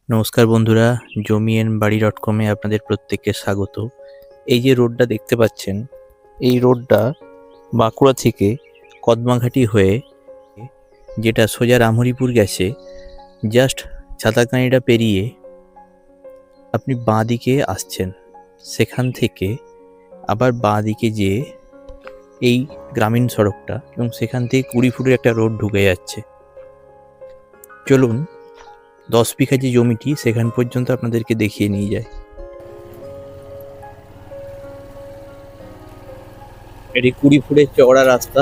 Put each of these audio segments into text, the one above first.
নমস্কার বন্ধুরা, জমি এন্ড বাড়ি .com-এ আপনাদের প্রত্যেককে স্বাগত। এই যে রোডটা দেখতে পাচ্ছেন, এই রোডটা বাঁকুড়া থেকে কদমাঘাটি হয়ে যেটা সোজা রামহরিপুর গেছে, জাস্ট ছাতাকানিটা পেরিয়ে আপনি বাঁ দিকে আসছেন। সেখান থেকে আবার বাঁ দিকে যেয়ে এই গ্রামীণ সড়কটা এবং সেখান থেকে 20 ফুটের একটা রোড ঢুকে যাচ্ছে। চলুন 10 বিঘা যে জমিটি সেখান পর্যন্ত আপনাদেরকে দেখিয়ে নিয়ে যায়। এটি 20 ফুটের চওড়া রাস্তা।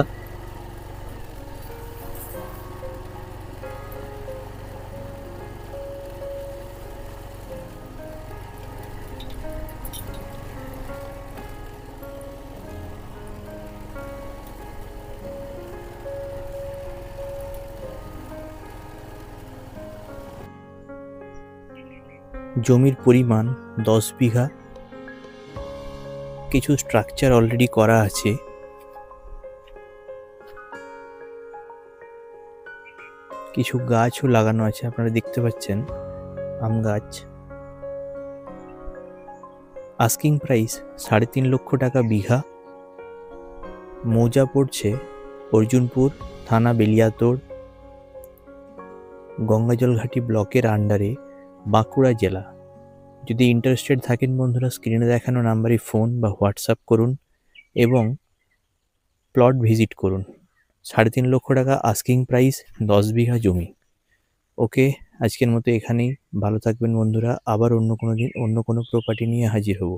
জমির পরিমাণ 10 বিঘা। কিছু স্ট্রাকচার অলরেডি করা আছে। কিছু গাছও লাগানো আছে, আপনারা দেখতে পাচ্ছেন আম গাছ। আস্কিং প্রাইস 3.5 লক্ষ টাকা বিঘা। মৌজা পড়ছে অর্জুনপুর, থানা বেলিয়াতোড়, গঙ্গাজলঘাটি ব্লকের আন্ডারে, বাঁকুড়া জেলা। যদি ইন্টারেস্টেড থাকেন বন্ধুরা, স্ক্রিনে দেখানো নাম্বারে ফোন বা হোয়াটসঅ্যাপ করুন এবং প্লট ভিজিট করুন। 3.5 লক্ষ টাকা আস্কিং প্রাইস, 10 বিঘা জমি। ওকে, আজকের মতো এখানেই। ভালো থাকবেন বন্ধুরা, আবার অন্য কোনো দিন অন্য কোনো প্রপার্টি নিয়ে হাজির হব।